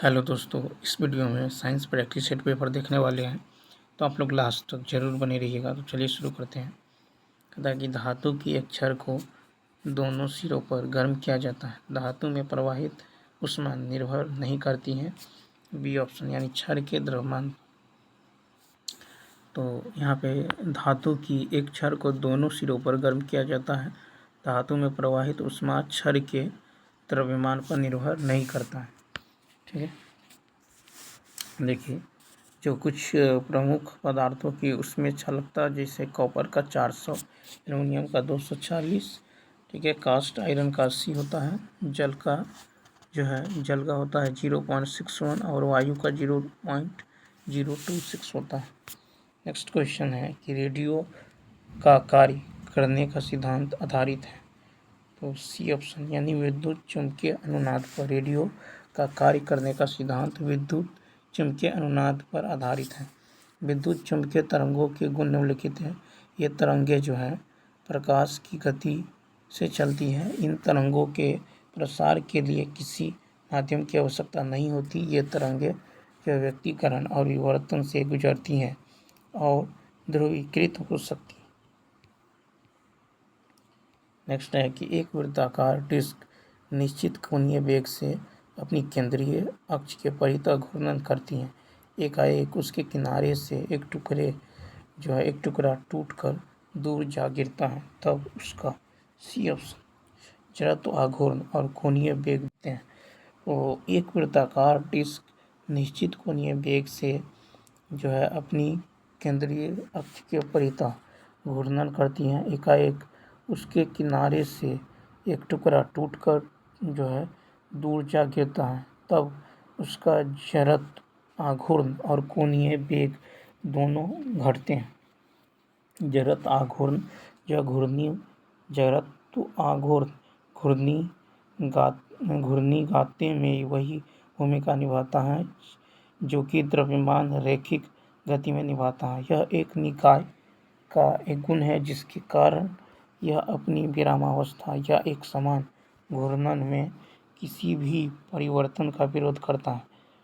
Hello दोस्तों, इस video में साइंस प्रैक्टिस सेट पेपर देखने वाले हैं, तो आप लोग लास्ट तक जरूर बने रहिएगा। तो चलिए शुरू करते हैं। कहता है कि धातु की एक छड़ को दोनों सिरों पर गर्म किया जाता है। धातु में प्रवाहित ऊष्मा निर्भर नहीं करती है बी ऑप्शन, यानी छड़ के द्रव्यमान। तो यहाँ पे धातु की एक छड़ को दोनों सिरों पर गर्म किया जाता है। धातु में प्रवाहित ऊष्मा छड़ के द्रव्यमान पर निर्भर नहीं करता है। ठीक है, देखिए जो कुछ प्रमुख पदार्थों की उसमें छलकता, जैसे कॉपर का 400, एल्युमिनियम का 240, ठीक है, कास्ट आयरन का 80 होता है, जल का होता है 0.61 और वायु का 0.026 होता है। नेक्स्ट क्वेश्चन है कि रेडियो का कार्य करने का सिद्धांत आधारित है। तो सी ऑप्शन, यानी विद्युत चुम्बकीय अनुनाद पर। रेडियो का कार्य करने का सिद्धांत विद्युत चुम्बकीय अनुनाद पर आधारित है। विद्युत चुम्बकीय तरंगों के गुण निम्नलिखित हैं। ये तरंगें प्रकाश की गति से चलती हैं। इन तरंगों के प्रसार के लिए किसी माध्यम की आवश्यकता नहीं होती। ये तरंगें व्यक्तीकरण और विवर्तन से गुजरती हैं और ध्रुवीकृत हो सकती हैं। नेक्स्ट है कि एक वृत्ताकार डिस्क निश्चित कोणीय वेग से अपनी केंद्रीय अक्ष के परितः घूर्णन करती है। एकाएक उसके किनारे से एक टुकड़ा टूटकर दूर जा गिरता है, तब उसका सी ऑप्शन जड़त्व, आघूर्ण और कोणीय वेग देते हैं। तो एक वृत्ताकार डिस्क निश्चित कोणीय वेग से अपनी केंद्रीय अक्ष के परितः घूर्णन करती हैं। एकाएक उसके किनारे से एक टुकड़ा टूटकर दूर जा गिरता है, तब उसका जड़त्व, आघूर्ण और कोणीय वेग दोनों घटते हैं। जड़त्व, आघूर्ण जड़त्व, आघूर्ण घूर्णिगाते में वही भूमिका निभाता है जो कि द्रव्यमान रैखिक गति में निभाता है। यह एक निकाय का एक गुण है जिसके कारण यह अपनी विरामावस्था या एक समान घूर्णन में किसी भी परिवर्तन का विरोध करता है।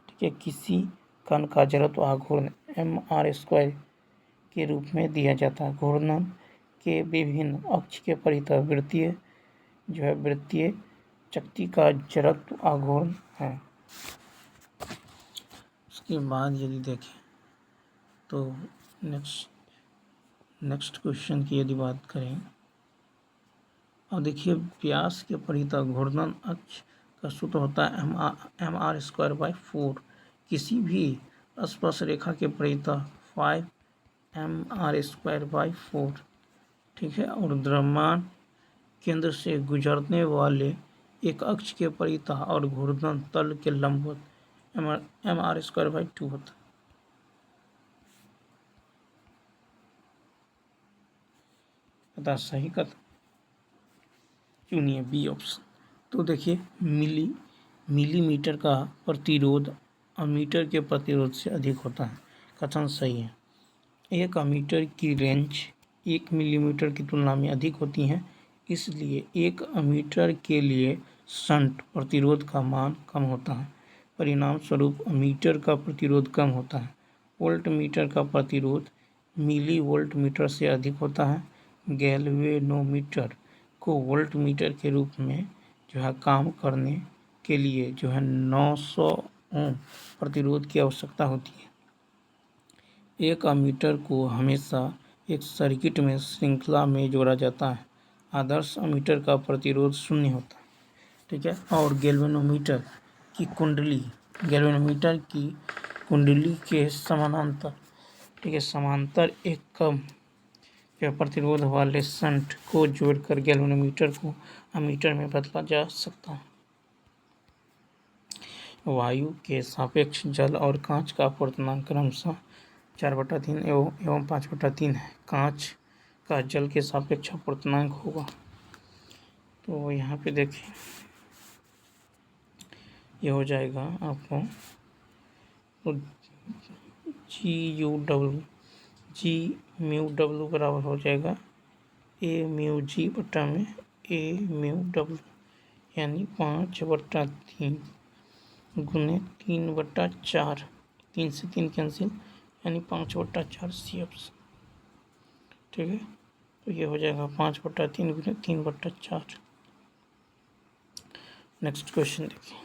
ठीक है, किसी कण का जड़त्व, आघूर्ण mr² के रूप में दिया जाता है। घूर्णन के विभिन्न अक्ष के परितः वृत्तीय चक्ति का जड़त्व, आघूर्ण है। उसके बाद यदि देखें तो नेक्स्ट क्वेश्चन की यदि बात करें, और देखिए व्यास के परितः घूर्णन अक्ष का सूत्र होता है mr²/4। किसी भी स्पर्श रेखा के परितः 5mr²/4। ठीक है, और द्रव्यमान केंद्र से गुजरने वाले एक अक्ष के परितः और घूर्णन तल के लंबवत mr²/2 होता है। पता सही कथन चुनिए, बी ऑप्शन। तो देखिए मिलीमीटर का प्रतिरोध अमीटर के प्रतिरोध से अधिक होता है। कथन सही है। एक अमीटर की रेंज 1 मिलीमीटर की तुलना में अधिक होती है, इसलिए 1 अमीटर के लिए शंट प्रतिरोध का मान कम होता है। परिणाम स्वरूप अमीटर का प्रतिरोध कम होता है। वोल्टमीटर का प्रतिरोध मिली वोल्टमीटर से अधिक होता है। गैल्वेनोमीटर को वोल्टमीटर के रूप में काम करने के लिए 900 ओम प्रतिरोध की आवश्यकता होती है। एक अमीटर को हमेशा एक सर्किट में श्रृंखला में जोड़ा जाता है। आदर्श अमीटर का प्रतिरोध 0 होता है। ठीक है, और गैल्वेनोमीटर की कुंडली के समानांतर, ठीक है, समांतर एक कम प्रतिरोध वाले शंट को जोड़कर गैल्वेनोमीटर को अमीटर में बदला जा सकता है। वायु के सापेक्ष जल और कांच का अपूर्णांक क्रमशः 4/3 एवं 5/3 है। कांच का जल के सापेक्ष अपूर्णांक होगा। तो यहाँ पे देखिए ये हो जाएगा आपको G/μW बराबर हो जाएगा A/μg/A/μW, यानी 5/3 गुने 3/4, 3 से 3 कैंसिल यानी 5/4 CF। ठीक है, तो ये हो जाएगा 5/3 गुने 3/4। नेक्स्ट क्वेश्चन देखिए,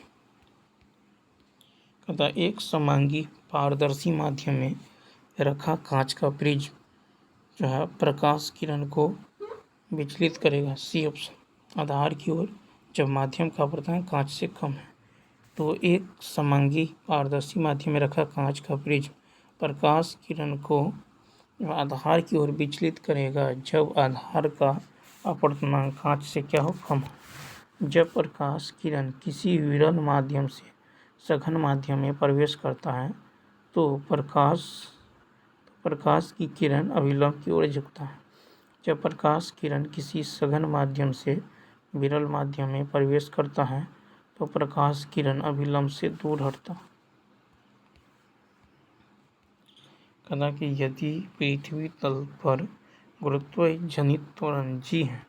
कहता एक समांगी पारदर्शी माध्यम में रखा कांच का प्रिज्म जो है प्रकाश किरण को विचलित करेगा। C option. आधार की ओर जब माध्यम का अपवर्तन कांच से कम है। तो एक समांगी पारदर्शी माध्यम में रखा कांच का प्रिज्म प्रकाश किरण को आधार की ओर विचलित करेगा जब आधार का अपवर्तनांक कांच से क्या हो, कम हो। जब प्रकाश किरण किसी विरल माध्यम से सघन माध्यम में प्रवेश करता है तो प्रकाश की किरण अभिलंब की ओर झुकता है। जब प्रकाश किरण किसी सघन माध्यम से विरल माध्यम में प्रवेश करता है तो प्रकाश किरण अभिलंब से दूर हटता है। कहता कि यदि पृथ्वी तल पर गुरुत्व जनित त्वरण g है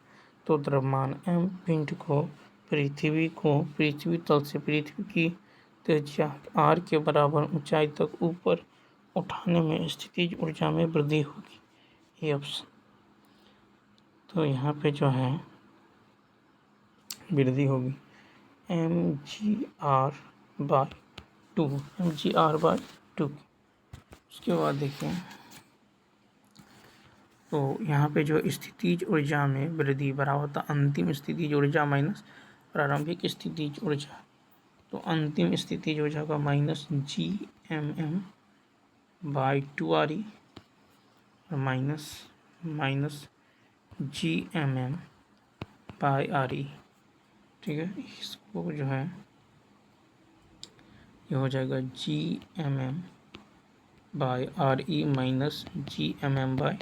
तो द्रव्यमान m पिंड को पृथ्वी तल से पृथ्वी की त्रिज्या r के बराबर ऊंचाई तक ऊपर उठाने में स्थितिज ऊर्जा में वृद्धि होगी। ये ऑप्शन। तो यहाँ पे जो है वृद्धि होगी mgr/2। उसके बाद देखिए, तो यहाँ पे जो स्थितिज ऊर्जा में वृद्धि बराबर होता अंतिम स्थितिज ऊर्जा माइनस प्रारंभिक स्थितिज ऊर्जा। तो अंतिम स्थितिज ऊर्जा का माइनस Gmm/2re और माइनस Gmm/re। ठीक है, इसको जो है ये हो जाएगा Gmm/re माइनस Gmm/2re।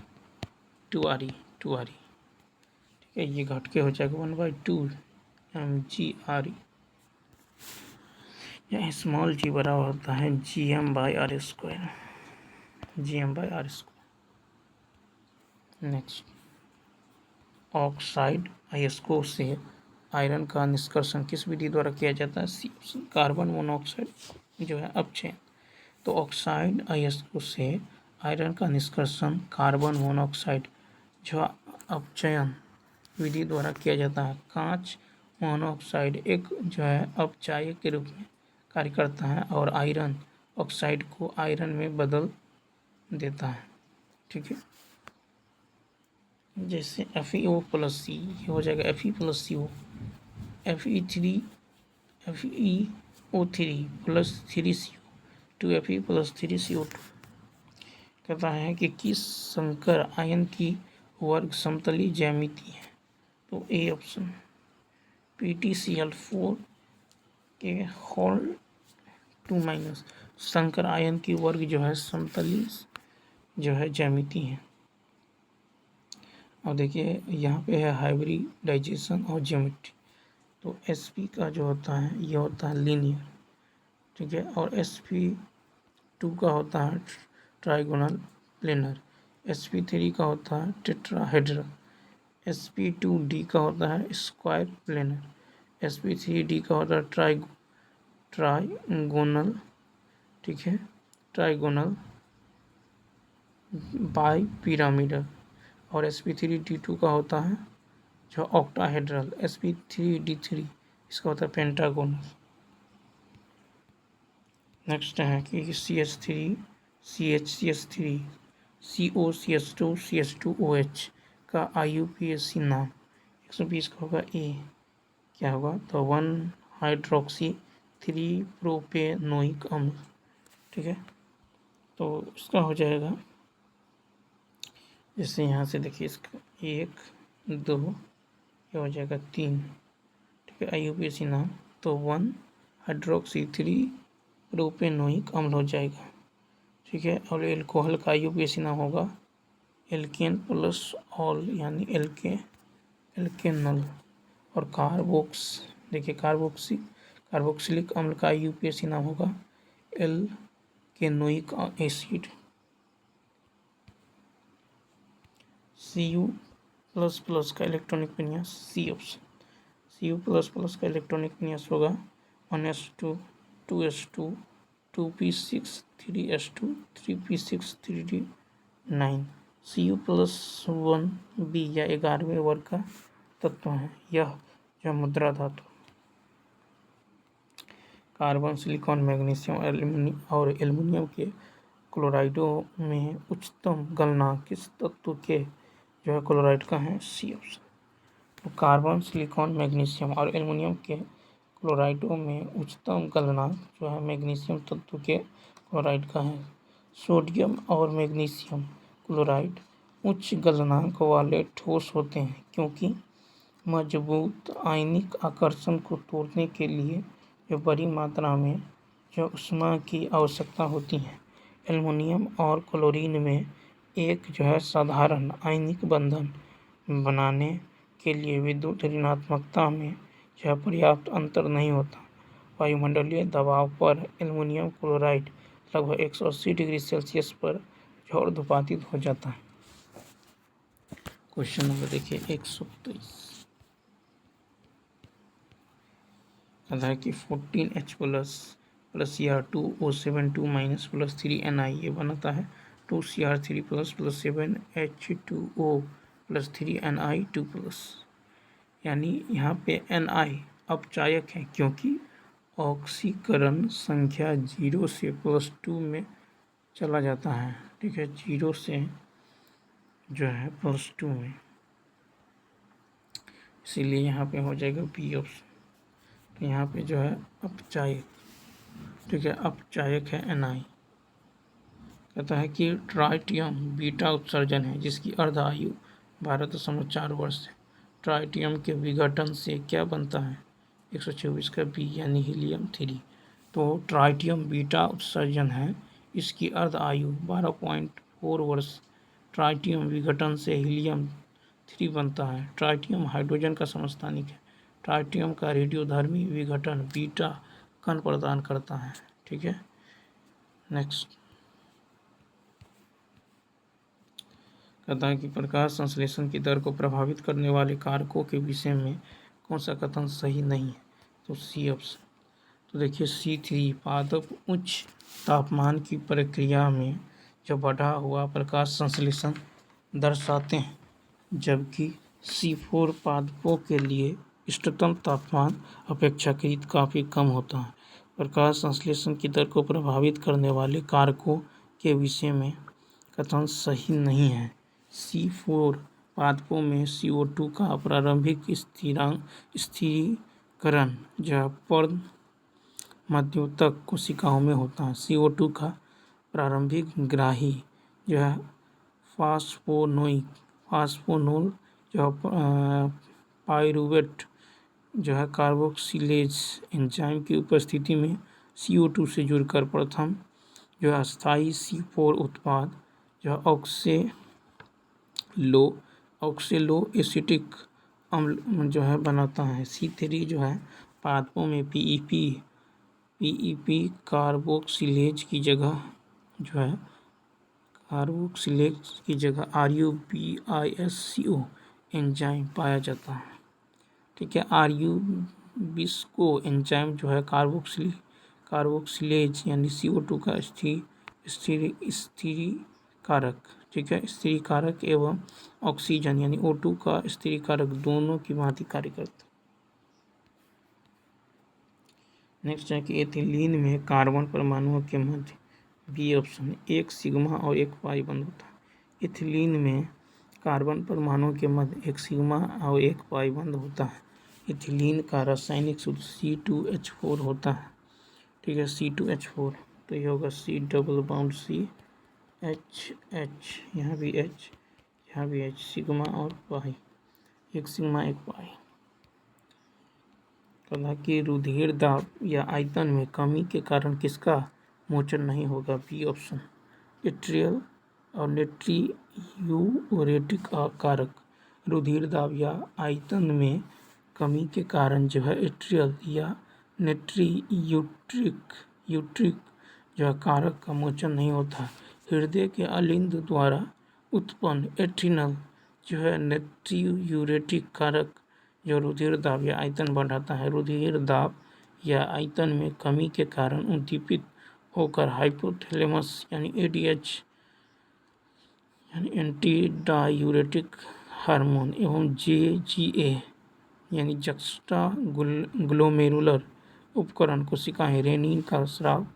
ठीक है, ये घट के हो जाएगा 1/2 mgre। यह स्मॉल g बराबर होता है Gm/r²। नेक्स्ट, ऑक्साइड अयस्कों से आयरन का निष्कर्षण किस विधि द्वारा किया जाता है। कार्बन मोनोऑक्साइड जो है अपचयन। तो ऑक्साइड अयस्कों से आयरन का निष्कर्षण कार्बन मोनोऑक्साइड जो अपचयन विधि द्वारा किया जाता है। कांच मोनोऑक्साइड एक जो है अपचायक के रूप में कार्य करता है और आयरन ऑक्साइड को आयरन में बदल देता है। ठीक है, जैसे FeO+C ये हो जाएगा Fe+CO, FeO3 plus 3CO 2Fe plus 3CO2। कहता है कि किस संकर आयन की वर्ग समतली ज्यामिति है। तो ए ऑप्शन। PtCl4 के होल 2- संकर आयन की वर्ग जो है समतली जो है ज्यामिति है। और देखिए यहाँ पे है हाइब्रिडाइजेशन और ज्योमेट्री। तो sp का जो होता है ये होता है लीनियर। ठीक है, और sp2 का होता है ट्राइगोनल प्लेनर, sp3 का होता है टेट्राहेड्रल, sp2d का होता है स्क्वायर प्लेनर, sp3d का होता है ट्राइगोनल। ठीक है, ट्राइगोनल बाई पिरामिडल। और sp3d2 का होता है जो ऑक्टाहेड्रल, sp3d3 इसका होता है पेंटागोनल। नेक्स्ट है कि CH3 CHCH3 COCH2 CH2OH का IUPAC नाम 120 का होगा ए, क्या होगा तो 1-हाइड्रोक्सी 3 प्रोपेनोइक अम्ल। ठीक है, तो इसका हो जाएगा जैसे यहाँ से देखिए इसका 1 2 ये हो जाएगा 3। ठीक है, IUPAC नाम तो 1-हाइड्रोक्सी 3 प्रोपेनोइक अम्ल हो जाएगा। ठीक है, और एल्कोहल का IUPAC नाम होगा एल्केन प्लस ऑल यानी एल्केनल। और देखिए कार्बोक्सिलिक अम्ल का IUPAC नाम होगा एल्केनोइक एसिड। Cu++ का इलेक्ट्रॉनिक विन्यास सी ऑप्शन। Cu++ का इलेक्ट्रॉनिक विन्यास होगा 1s2 2s2 2p6 3s2 3p6 3d9 Cu+1b या 11वें वर्ग का तत्व है। यह जो मुद्रा धातु कार्बन, सिलिकॉन, मैग्नीशियम और एल्युमिनियम के क्लोराइडों में उच्चतम गलनांक किस तत्व के जो है क्लोराइड का है? C option. तो कार्बन, सिलिकॉन, मैग्नीशियम और एल्युमिनियम के क्लोराइडों में उच्चतम गलनांक जो है मैग्नीशियम तत्व के क्लोराइड का है। सोडियम और मैग्नीशियम क्लोराइड उच्च गलनांक वाले ठोस होते हैं क्योंकि मजबूत आयनिक आकर्षण को तोड़ने के लिए जो बड़ी मात्रा में जो ऊष्मा की आवश्यकता होती है। एल्युमिनियम और क्लोरीन में एक जो है साधारण आयनिक बंधन बनाने के लिए विद्युत ऋणात्मकता में जो है पर्याप्त अंतर नहीं होता। वायुमंडलीय दबाव पर एल्युमिनियम क्लोराइड लगभग 180 डिग्री सेल्सियस पर जो ऊर्ध्वपातित हो जाता है। क्वेश्चन नंबर देखिए 123 कहता है कि 14H plus Cr2O7 plus 3Ni ये बनाता है 2Cr3 plus 7H2O plus 3Ni2 plus, यानी यहाँ पे Ni अपचायक है क्योंकि ऑक्सीकरण संख्या 0 से +2 में चला जाता है। ठीक है, 0 से जो है +2 में, इसीलिए यहाँ पे हो जाएगा बी ऑप्शन। तो यहाँ पे जो है अपचायक, ठीक है, अपचायक है Ni। कहता है कि ट्राइटियम बीटा उत्सर्जन है जिसकी अर्ध आयु 12.4 वर्ष है। ट्राइटियम के विघटन से क्या बनता है? 124 का बी यानी हीलियम-3। तो ट्राइटियम बीटा उत्सर्जन है, इसकी अर्ध आयु 12.4 वर्ष। ट्राइटियम विघटन से हीलियम-3 बनता है। ट्राइटियम हाइड्रोजन का समस्थानिक है। ट्राइटियम का रेडियोधर्मी विघटन बीटा कण प्रदान करता है। ठीक है, नेक्स्ट कहता है कि प्रकाश संश्लेषण की दर को प्रभावित करने वाले कारकों के विषय में कौन सा कथन सही नहीं है? तो सी ऑप्शन। तो देखिए C3 पादप उच्च तापमान की प्रक्रिया में जो बढ़ा हुआ प्रकाश संश्लेषण दर्शाते हैं, जबकि C4 पादपों के लिए इष्टतम तापमान अपेक्षाकृत काफ़ी कम होता है। प्रकाश संश्लेषण की दर को प्रभावित करने वाले कारकों के विषय में कथन सही नहीं है। C4 पादपों में CO2 का प्रारंभिक स्थिरीकरण जो पर्ण मध्योतक कोशिकाओं में होता है। CO2 का प्रारंभिक ग्राही जो है फास्फोनोल जो पाइरूवेट जो है कार्बोक्सिलेज एंजाइम की उपस्थिति में CO2 से जुड़कर प्रथम जो है अस्थायी C4 उत्पाद जो ऑक्सेलो एसिटिक अम्ल जो है बनाता है। C3 जो है पादपों में PEP कार्बोक्सिलेज की जगह जो है RuBisco एंजाइम पाया जाता है। ठीक है, RuBisco एंजाइम जो है कार्बोक्सिलेज यानी CO2 का स्थिरीकारक, ठीक है, स्थिरीकारक एवं ऑक्सीजन यानी O2 का स्थिरीकारक दोनों की भांति कार्य करता है। नेक्स्ट है कि एथिलीन में कार्बन परमाणुओं के मध्य बी ऑप्शन एक सिग्मा और एक पाई बंध होता है। एथिलीन में कार्बन परमाणुओं के मध्य एक सिग्मा और एक पाई बंध होता है। एथिलीन का रासायनिक सूत्र C2H4 होता है। ठीक है, C2H4, तो ये होगा C डबल बाउंड CHH, यहाँ भी H, यहाँ भी H, सिग्मा और पाई, एक सिग्मा एक पाई। कहा कि रुधिर दाब या आयतन में कमी के कारण किसका मोचन नहीं होगा? बी ऑप्शन एट्रियल और नेट्रियूरेटिक कारक। रुधिर दाब या आयतन में कमी के कारण जो है एट्रियल या नेट्रियूट्रिक जो है कारक का मोचन नहीं होता। हृदय के अलिंद द्वारा उत्पन्न एट्रिनल जो है नेट्रियूरेटिक कारक जो रुधिर दाब या आयतन बढ़ाता है। रुधिर दाब या आयतन में कमी के कारण उद्दीपित होकर हाइपोथैलेमस यानी एडीएच यानी एंटी डायूरेटिक हार्मोन एवं जेजीए यानी जक्स्टा ग्लोमेरुलर उपकरण कोशिकाएं रेनिन का स्राव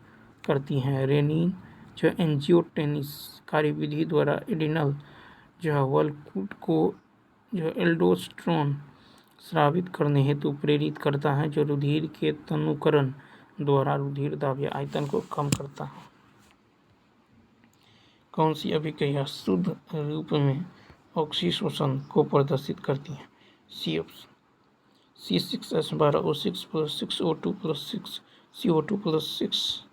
करती हैं। रेनिन जो एंजियोटेनिस कार्यविधि द्वारा एडिनल जो है वल्कुट को जो एल्डोस्टेरोन स्रावित करने हेतु प्रेरित करता है, जो रुधिर के तनुकरण द्वारा रुधिर दाब या आयतन को कम करता है। कौन सी अभिक्रिया शुद्ध रूप में ऑक्सीशोषण को प्रदर्शित करती है? C option C6H12O6 + 6O2 + 6 CO2 + 6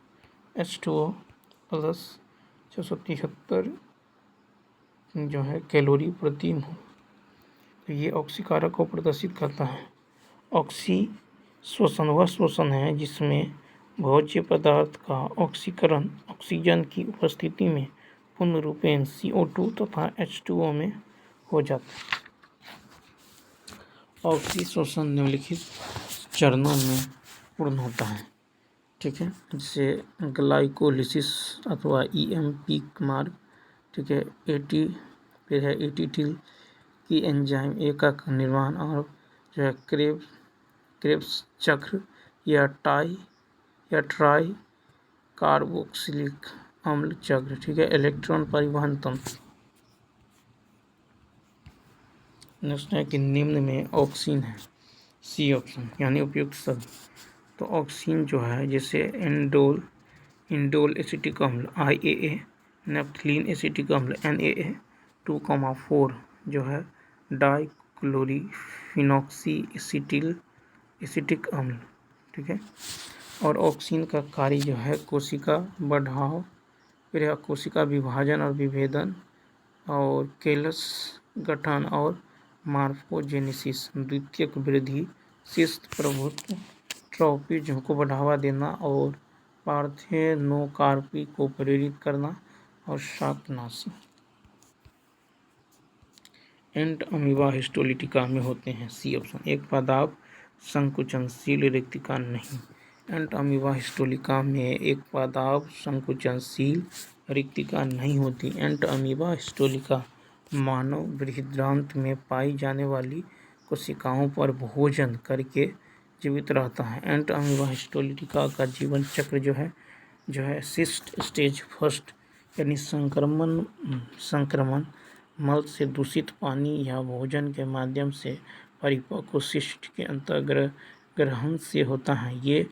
H2O + 673 जो है कैलोरी प्रति मोल। तो ये ऑक्सीकारक को प्रदर्शित करता है। ऑक्सीशोषण वह शोषण है जिसमें भोज्य पदार्थ का ऑक्सीकरण ऑक्सीजन की उपस्थिति में पूर्ण रूपेण CO2 तथा H2O में हो जाता है। ऑक्सीशोषण निम्नलिखित चरणों में पूर्ण होता है, ठीक है, जिसे ग्लाइकोलिसिस अथवा EMP मार्ग, ठीक है, फिर है एटीटिल की एंजाइम ए का निर्माण और जो है क्रेब्स चक्र या ट्राई कार्बोक्सिलिक अम्ल चक्र, ठीक है, इलेक्ट्रॉन परिवहन तंत्र। नेक्स्ट है कि निम्न में ऑक्सीन है। सी ऑप्शन यानी उपयुक्त शब्द। तो ऑक्सीन जो है जैसे इंडोल एसिटिक अम्ल IAA, नेप्थलीन एसिटिक अम्ल NaA, 2,4 जो है डाइक्लोरोफिनॉक्सी एसिटिक अम्ल, ठीक है। और ऑक्सीन का कार्य जो है कोशिका बढ़ाव, फिर कोशिका विभाजन और विभेदन, और केलस गठन और मार्फोजेनेसिस, द्वितीयक वृद्धि, शिस्त प्रभुत्व, ट्रॉपिज्म को बढ़ावा देना और पार्थेनोकार्पी को प्रेरित करना, और शाकनाशी। एंट अमीबा हिस्टोलिटिका में होते हैं। C option. एक पादाप संकुचनशील रिक्तिका नहीं। एंट अमीबा हिस्टोलिका में एक पादाप संकुचनशील रिक्तिका नहीं होती। एंट अमीबा हिस्टोलिका मानव बृहदान्त्र में पाई जाने वाली कोशिकाओं पर भोजन करके जीवित रहता है। एंट अमीबा हिस्टोलिटिका का जीवन चक्र जो है सिस्ट स्टेज फर्स्ट यानी संक्रमण मल से दूषित पानी या भोजन के माध्यम से परिपक्व शिष्ट के अंतर्ग्रहण से होता है। ये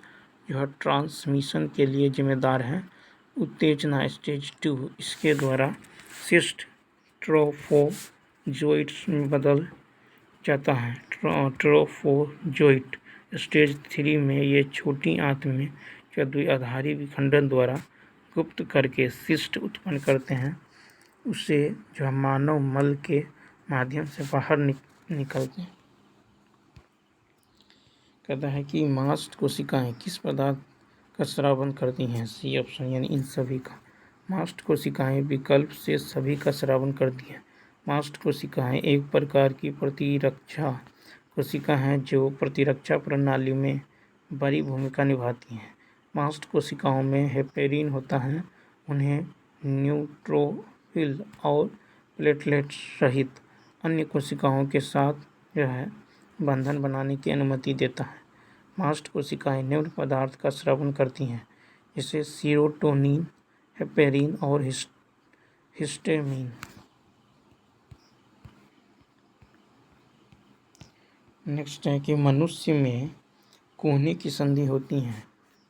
जो है ट्रांसमिशन के लिए जिम्मेदार है। उत्तेजना स्टेज 2 इसके द्वारा शिष्ट ट्रोफोजोइट्स में बदल जाता है। ट्रोफोजोइट स्टेज 3 में ये छोटी आंत में जो द्विआधारी विखंडन द्वारा गुप्त करके शिष्ट उत्पन्न करते हैं, उसे जो मानव मल के माध्यम से बाहर निकलते हैं। कहता है कि मास्ट कोशिकाएं किस पदार्थ का स्रावन करती हैं? सी ऑप्शन यानी इन सभी का। मास्ट कोशिकाएं विकल्प से सभी का स्रावन करती हैं। मास्ट कोशिकाएं एक प्रकार की प्रतिरक्षा कोशिका हैं जो प्रतिरक्षा प्रणाली में बड़ी भूमिका निभाती हैं। मास्ट कोशिकाओं में हेपेरिन होता है, उन्हें न्यूट्रोफिल और प्लेटलेट सहित अन्य कोशिकाओं के साथ जो है बंधन बनाने की अनुमति देता है। मास्ट कोशिकाएं निम्न पदार्थ का स्रावन करती हैं, जैसे सीरोटोनिन, हेपेरिन और हिस्टामिन। नेक्स्ट है कि मनुष्य में कोहनी की संधि होती हैं।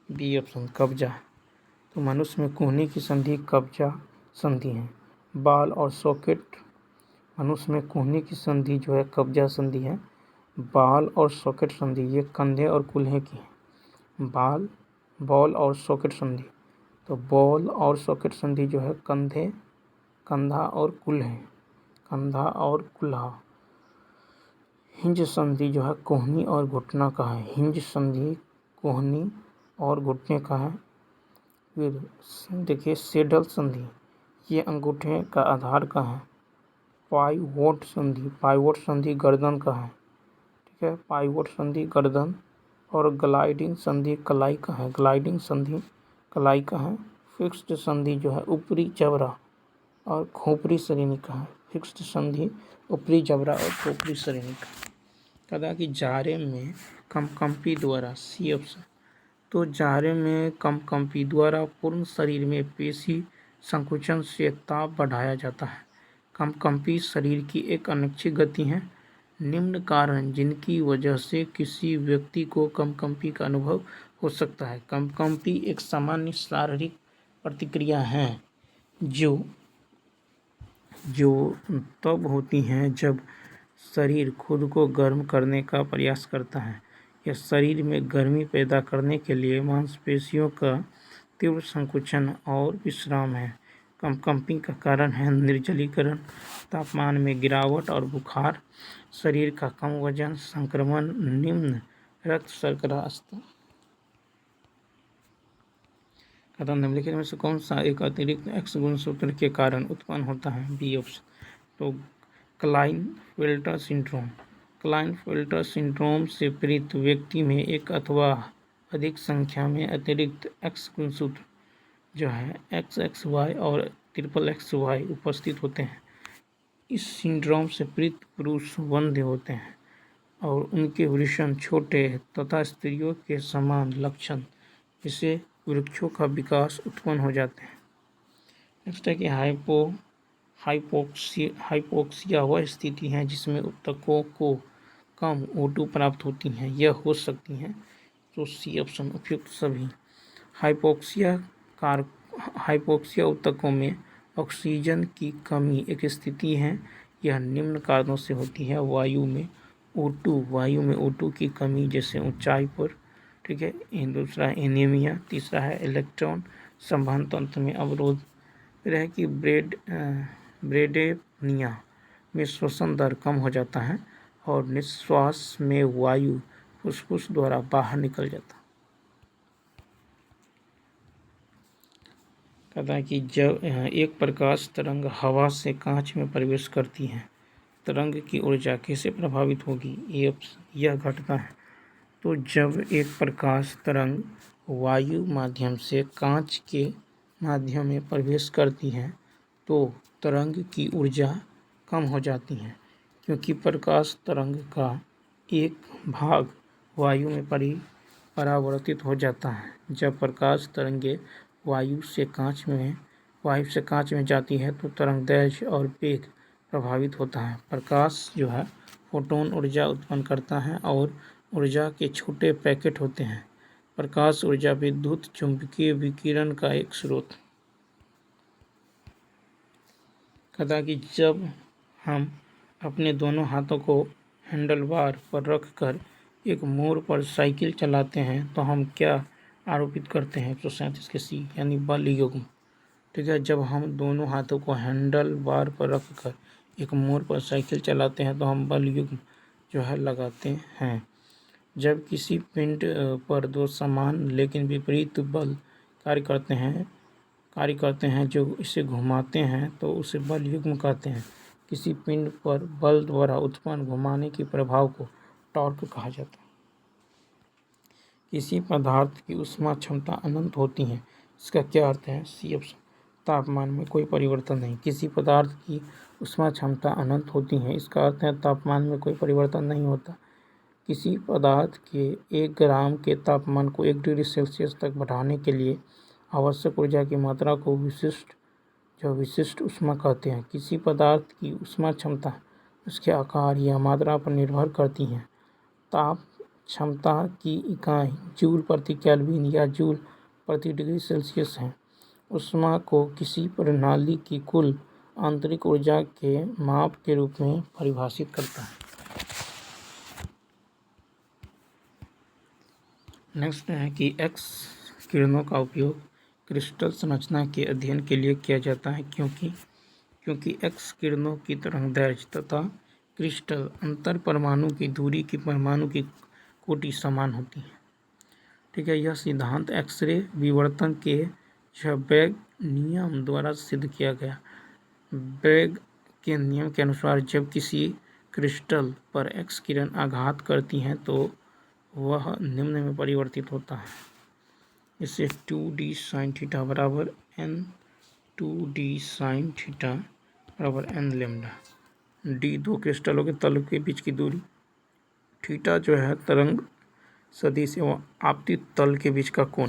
बी ऑप्शन कब्जा। तो मनुष्य में कोहनी की संधि कब्जा संधि है। बाल और सॉकेट, मनुष्य में कोहनी की संधि जो है कब्जा संधि है। बाल और सॉकेट संधि ये कंधे और कूल्हे की है। बॉल और सॉकेट संधि, तो बॉल और सॉकेट संधि जो है कंधा और कुल्हा। हिंज संधि जो है कोहनी और घुटना का है। हिंज संधि कोहनी और घुटने का है। फिर देखिए सेडल संधि, ये अंगूठे का आधार का है। पाइवोट संधि गर्दन का है, ठीक है। पाइवोट संधि गर्दन और ग्लाइडिंग संधि कलाई का है, ग्लाइडिंग संधि कलाई का है। फिक्स्ड संधि जो है ऊपरी जबड़ा और खोपड़ी श्रेणी का है। फिक्स्ड संधि ऊपरी जबड़ा और खोपड़ी श्रेणी का। कदा कि जारे में कंपकंपी द्वारा, सी ऑप्शन। तो जारे में कंपकंपी द्वारा पूर्ण शरीर में पेशी संकुचन से ताप बढ़ाया जाता है। कंपकंपी शरीर की एक अनिच्छिक गति है। निम्न कारण जिनकी वजह से किसी व्यक्ति को कंपकंपी का अनुभव हो सकता है। कंपकंपी एक सामान्य शारीरिक प्रतिक्रिया है जो तब होती हैं जब शरीर खुद को गर्म करने का प्रयास करता है। यह शरीर में गर्मी पैदा करने के लिए मांसपेशियों का तीव्र संकुचन और विश्राम है। कंपकंपी का कारण है निर्जलीकरण, तापमान में गिरावट और बुखार, शरीर का कम वजन, संक्रमण, निम्न रक्त शर्करा स्तर। कथन निम्नलिखित में से कौन सा एक अतिरिक्त एक्स गुणसूत्र के कारण उत्पन्न होता है? B option. तो क्लाइनफेल्टर सिंड्रोम। क्लाइनफेल्टर सिंड्रोम से पीड़ित व्यक्ति में एक अथवा अधिक संख्या में अतिरिक्त एक्स गुणसूत्र जो है XXY और XXY उपस्थित होते हैं। इस सिंड्रोम से पीड़ित पुरुष वंध्य होते हैं और उनके वृषण छोटे तथा स्त्रियों के समान लक्षण जिससे वृक्षों का विकास उत्पन्न हो जाते हैं। नेक्स्ट है कि हाइपोक्सिया वह स्थिति है जिसमें ऊतकों को कम O2 प्राप्त होती हैं। यह हो सकती हैं तो सी ऑप्शन उपयुक्त सभी। हाइपोक्सिया ऊतकों में ऑक्सीजन की कमी एक स्थिति है। यह निम्न कारणों से होती है। वायु में O2 की कमी जैसे ऊंचाई पर, ठीक है। दूसरा है एनीमिया। तीसरा है इलेक्ट्रॉन संवहन तंत्र में अवरोध। फिर है कि ब्रेडेनिया में श्वसन दर कम हो जाता है और निश्वास में वायु फुसफुस द्वारा बाहर निकल जाता है। कहता है कि जब एक प्रकाश तरंग हवा से कांच में प्रवेश करती है, तरंग की ऊर्जा कैसे प्रभावित होगी? यह घटता है। तो जब एक प्रकाश तरंग वायु माध्यम से कांच के माध्यम में प्रवेश करती है तो तरंग की ऊर्जा कम हो जाती है, क्योंकि प्रकाश तरंग का एक भाग वायु में परावर्तित हो जाता है। जब प्रकाश तरंगे वायु से कांच में जाती है तो तरंग दैर्घ्य और वेग प्रभावित होता है। प्रकाश जो है फोटोन ऊर्जा उत्पन्न करता है और ऊर्जा के छोटे पैकेट होते हैं। प्रकाश ऊर्जा विद्युत चुंबकीय विकिरण का एक स्रोत। कहता है कि जब हम अपने दोनों हाथों को हैंडलबार पर रखकर एक मोड़ पर साइकिल चलाते हैं तो हम क्या आरोपित करते हैं? 137 के सी यानी बल युग्म, ठीक है। जब हम दोनों हाथों को हैंडल बार पर रखकर एक मोड़ पर साइकिल चलाते हैं तो हम बल युग्म जो है लगाते हैं। जब किसी पिंड पर दो समान लेकिन विपरीत बल कार्य करते हैं जो इसे घुमाते हैं तो उसे बल युग्म कहते हैं। किसी पिंड पर बल द्वारा उत्पन्न घुमाने के प्रभाव को टॉर्क कहा जाता है। किसी पदार्थ की ऊष्मा क्षमता अनंत होती है, इसका क्या अर्थ है? C option. तापमान में कोई परिवर्तन नहीं। किसी पदार्थ की ऊष्मा क्षमता अनंत होती है, इसका अर्थ है तापमान में कोई परिवर्तन नहीं होता। किसी पदार्थ के 1 ग्राम के तापमान को 1 डिग्री सेल्सियस तक बढ़ाने के लिए आवश्यक ऊर्जा की मात्रा को विशिष्ट ऊष्मा कहते हैं। किसी पदार्थ की ऊष्मा क्षमता उसके आकार या मात्रा पर निर्भर करती है। ताप क्षमता की इकाई जूल प्रति केल्विन या जूल प्रति डिग्री सेल्सियस है। ऊष्मा को किसी प्रणाली की कुल आंतरिक ऊर्जा के माप के रूप में परिभाषित करता है। नेक्स्ट है कि एक्स किरणों का उपयोग क्रिस्टल संरचना के अध्ययन के लिए किया जाता है क्योंकि एक्स किरणों की तरंगदैर्घ्य तथा क्रिस्टल अंतर परमाणु की दूरी की परमाणु की कोटि समान होती है, ठीक है। यह सिद्धांत एक्सरे विवर्तन के बैग नियम द्वारा सिद्ध किया गया। बैग के नियम के अनुसार जब किसी क्रिस्टल पर एक्स किरण आघात करती हैं तो वह निम्न में परिवर्तित होता है। इससे 2d sin थीटा बराबर n 2d sin थीटा बराबर n लेमडा। d दो क्रिस्टलों के तल के बीच की दूरी, थीटा जो है तरंग सदिश एवं आपतित तल के बीच का कोण,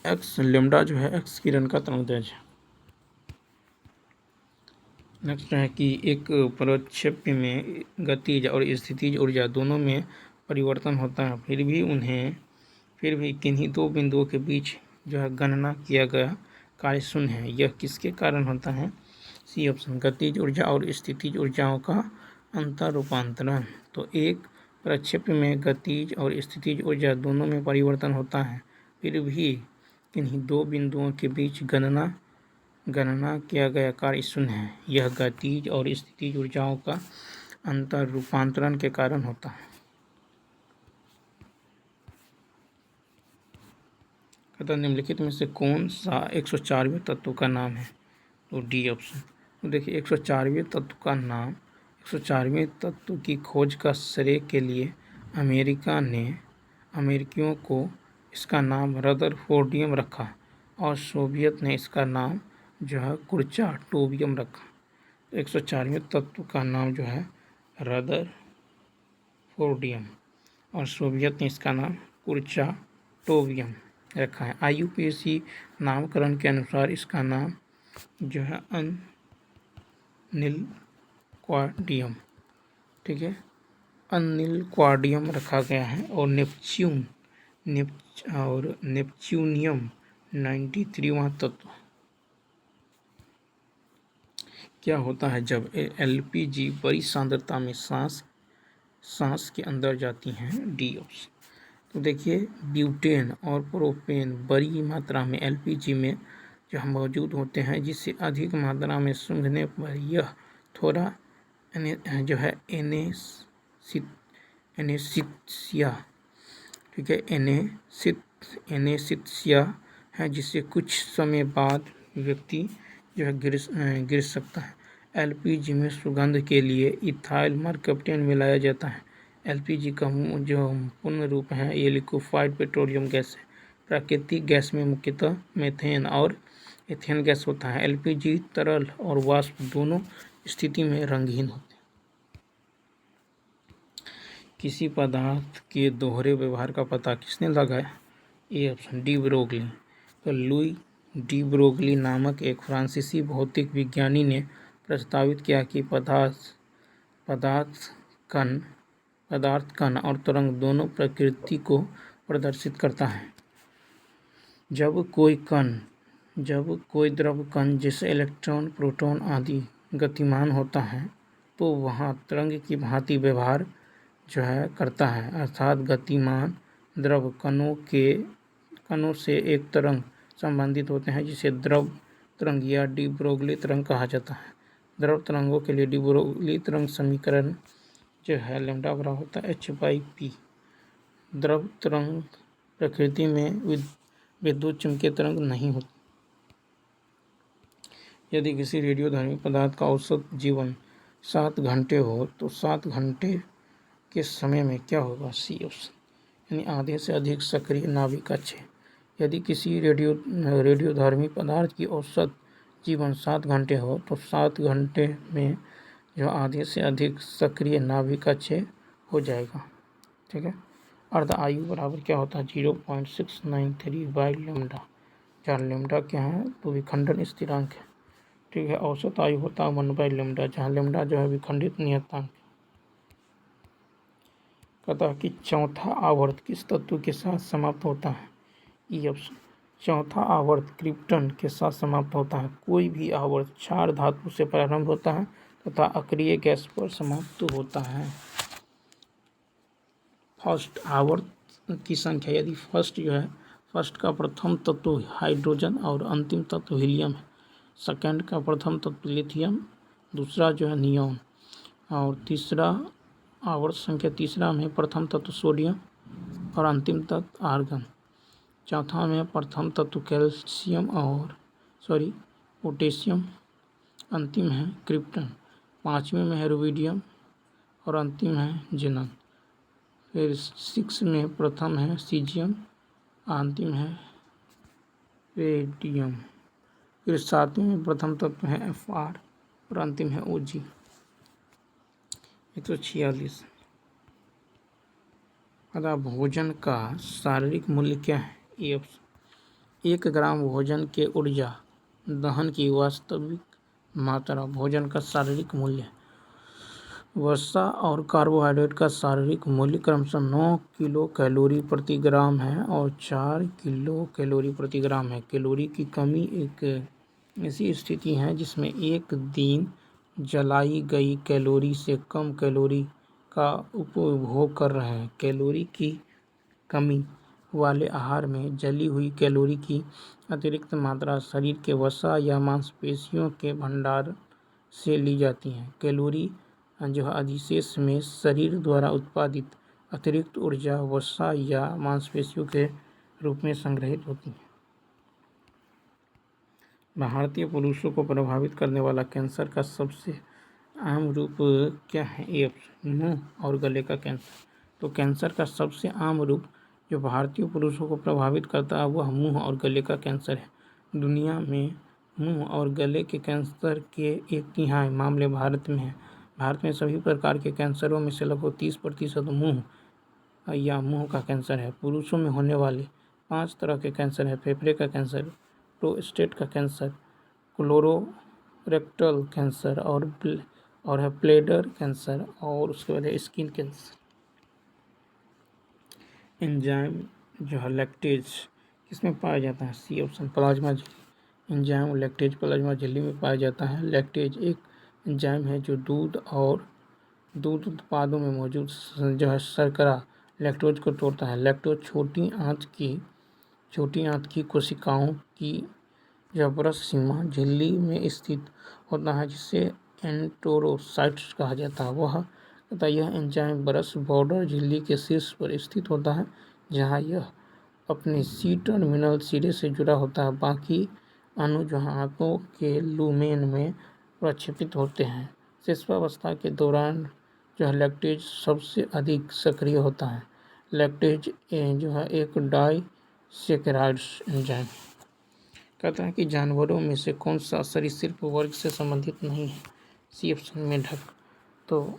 x लेमडा जो है x किरण का तरंगदैर्घ्य है। नेक्स्ट है कि एक प्रक्षेप्य में गतिज और स्थितिज ऊर्जा दोनों में परिवर्तन होता है, फिर भी किन्हीं दो बिंदुओं के बीच जो है गणना किया गया कार्य शून्य है। यह किसके कारण होता है? सी ऑप्शन, गतिज ऊर्जा और स्थितिज ऊर्जाओं का अंतर रूपांतरण। तो एक प्रक्षेप्य में गतिज और स्थितिज ऊर्जा दोनों में परिवर्तन होता है, फिर भी किन्हीं दो बिंदुओं के बीच गणना किया गया कार्य शून्य है। यह गतिज और स्थितिज ऊर्जाओं का अंतर रूपांतरण के कारण होता है। कहता निम्नलिखित में से कौन सा 104वें तत्व का नाम है? तो डी ऑप्शन। तो देखिए 104वें तत्व का नाम, 104वें तत्व की खोज का श्रेय के लिए अमेरिकियों को इसका नाम रदरफोर्डियम रखा और सोवियत ने इसका नाम जो है कुर्चाटोवियम रखा। तो 104वें तत्व का नाम जो है रदरफोर्डियम और सोवियत ने इसका नाम कुर्चाटोवियम रखा है। IUPAC नामकरण के अनुसार इसका नाम जो है अनिलक्वाडियम, ठीक है, अनिलक्वाडियम रखा गया है। और नेपच्यूनियम 93वां तत्व। क्या होता है जब LPG बड़ी सांद्रता में सांस के अंदर जाती हैं? D option. तो देखिए ब्यूटेन और प्रोपेन बड़ी मात्रा में LPG में जो मौजूद होते हैं, जिससे अधिक मात्रा में सूंघने पर यह थोड़ा जो है एनेस्थीसिया, ठीक है, एनेस्थीसिया है, जिससे कुछ समय बाद व्यक्ति जो है गिर सकता है। LPG में सुगंध के लिए इथाइल मरकप्टेन मिलाया जाता है। LPG का जो पूर्ण रूप है ये लिक्विफाइड पेट्रोलियम गैस है। प्राकृतिक गैस में मुख्यतः मीथेन और एथेन गैस होता है। LPG तरल और वाष्प दोनों स्थिति में रंगहीन होते हैं। किसी पदार्थ के दोहरे व्यवहार का पता किसने लगाया? A option, de Broglie. तो लुई डी ब्रोगली नामक एक फ्रांसीसी भौतिक विज्ञानी ने प्रस्तावित किया कि पदार्थ कण और तरंग दोनों प्रकृति को प्रदर्शित करता है। जब कोई द्रव कण जैसे इलेक्ट्रॉन, प्रोटॉन आदि गतिमान होता है तो वहाँ तरंग की भांति व्यवहार जो है करता है, अर्थात गतिमान द्रव कणों से एक तरंग संबंधित होते हैं, जिसे द्रव तरंग या डी ब्रोगली तरंग कहा जाता है। द्रव तरंगों के लिए डी ब्रोगली तरंग समीकरण जो है लैम्डा बराबर होता है h/p। द्रव तरंग प्रकृति में विद्युत चुम्बकीय तरंग नहीं होती। यदि किसी रेडियोधर्मी पदार्थ का औसत जीवन 7 घंटे हो तो 7 घंटे के समय में क्या होगा? सी ऑप्शन, यानी आधे से अधिक सक्रिय नाभिक का क्षय। यदि किसी रेडियोधर्मी पदार्थ की औसत जीवन 7 घंटे हो तो 7 घंटे में जो आधे से अधिक सक्रिय नाभिक का क्षय हो जाएगा, ठीक है। अर्ध आयु बराबर क्या होता है? 0.693/λ, जहाँ लैम्डा क्या है तो विखंडन स्थिरांक है, ठीक है। औसत आयु होता है 1/λ, जहाँ लैम्डा जो है विखंडित नियतांक। कहता है कि चौथा आवर्त किस तत्व के साथ समाप्त होता है? ई ऑप्शन, चौथा आवर्त क्रिप्टन के साथ समाप्त होता है। कोई भी आवर्त क्षार धातु से प्रारंभ होता है तथा अक्रिय गैस पर समाप्त होता है। फर्स्ट आवर्त की संख्या, यदि फर्स्ट का प्रथम तत्व हाइड्रोजन और अंतिम तत्व हीलियम है, सेकंड का प्रथम तत्व लिथियम, दूसरा जो है नियॉन, और तीसरा आवर्त संख्या तीसरा में प्रथम तत्व सोडियम और अंतिम तत्व आर्गन, चौथा में प्रथम तत्व पोटेशियम, अंतिम है क्रिप्टन, पाँचवें में है रुबिडियम और अंतिम है जेनन। फिर 6 में प्रथम है सीजियम, अंतिम है रेडियम। फिर 7वें में प्रथम तत्व है Fr और अंतिम है Og। 146। अतः भोजन का शारीरिक मूल्य क्या है? ये ऑप्शन 1 ग्राम भोजन के ऊर्जा दहन की वास्तविक मात्रा भोजन का शारीरिक मूल्य। वसा और कार्बोहाइड्रेट का शारीरिक मूल्य क्रमशः 9 किलो कैलोरी प्रति ग्राम है और 4 किलो कैलोरी प्रति ग्राम है। कैलोरी की कमी एक ऐसी स्थिति है जिसमें एक दिन जलाई गई कैलोरी से कम कैलोरी का उपभोग कर रहे हैं। कैलोरी की कमी वाले आहार में जली हुई कैलोरी की अतिरिक्त मात्रा शरीर के वसा या मांसपेशियों के भंडार से ली जाती है। कैलोरी जो अधिशेष में शरीर द्वारा उत्पादित अतिरिक्त ऊर्जा वसा या मांसपेशियों के रूप में संग्रहित होती है। भारतीय पुरुषों को प्रभावित करने वाला कैंसर का सबसे आम रूप क्या है? ये ऑप्शन मुंह और गले का कैंसर। तो कैंसर का सबसे आम रूप जो भारतीय पुरुषों को प्रभावित करता है वह मुंह और गले का कैंसर है। दुनिया में मुंह और गले के कैंसर के 1/3 मामले भारत में हैं। भारत में सभी प्रकार के कैंसरों में से लगभग 30% मुंह या मुंह का कैंसर है। पुरुषों में होने वाले 5 तरह के कैंसर है: फेफड़े का कैंसर, प्रोस्टेट का कैंसर, कोलोरेक्टल कैंसर और है ब्लैडर कैंसर और उसके बाद है स्किन कैंसर। एंजाइम जो है लैक्टेज किसमें पाया जाता है? सी ऑप्शन प्लाज्मा झिल्ली। एंजाइम लैक्टेज प्लाज्मा झिल्ली में पाया जाता है। लैक्टेज एक एंजाइम है जो दूध और दूध उत्पादों में मौजूद जो है शर्करा लैक्टोज को तोड़ता है। लैक्टोज छोटी आंत की कोशिकाओं की जबरस सीमा झिल्ली में स्थित होता है जिसे एंटेरोसाइट्स कहा जाता है। तथा यह एंजाइम ब्रश बॉर्डर झिल्ली के शीर्ष पर स्थित होता है जहां यह अपने सी टर्मिनल सिरे से जुड़ा होता है। बाकी अणु जो आंतों के लुमेन में प्रक्षेपित होते हैं। शिशुअवस्था के दौरान जो है लैक्टेज सबसे अधिक सक्रिय होता है। लैक्टेज जो है एक डाइसेकेराइड्स एंजाइम। कहता है कि जानवरों में से कौन सा सरीसृप वर्ग से संबंधित नहीं है? सी ऑप्शन मेढक। तो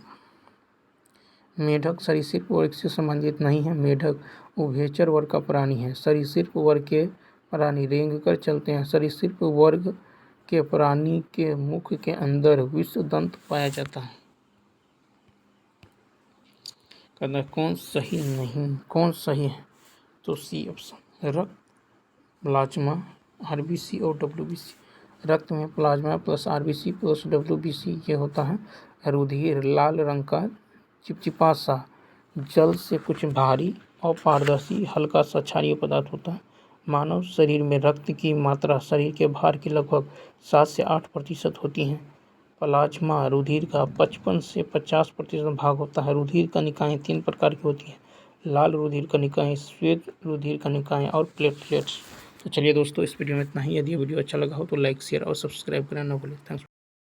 मेढक सरीसृप वर्ग से संबंधित नहीं है। मेढक उभयचर वर्ग का प्राणी है। सरीसृप वर्ग के प्राणी रेंग कर चलते हैं। सरीसृप वर्ग के प्राणी के मुख के अंदर विषदंत पाया जाता है। कहना कौन सही है? तो सी ऑप्शन रक्त, प्लाज्मा, आरबीसी और डब्ल्यूबीसी। रक्त में plasma plus RBC plus WBC ये होता है। रुधिर लाल रंग का चिपचिपा सा जल से कुछ भारी और पारदर्शी हल्का सा क्षारीय पदार्थ होता है। मानव शरीर में रक्त की मात्रा शरीर के भार की लगभग 7 से 8% होती है। प्लाज्मा रुधिर का 55 से 50% भाग होता है। रुधिर कणिकाएं 3 प्रकार की होती हैं: लाल रुधिर कणिकाएं, श्वेत रुधिर कणिकाएं और प्लेटलेट्स। तो चलिए दोस्तों, इस वीडियो में इतना ही। यदि वीडियो अच्छा लगा हो तो लाइक, शेयर और सब्सक्राइब करना ना भूलें। थैंक्स।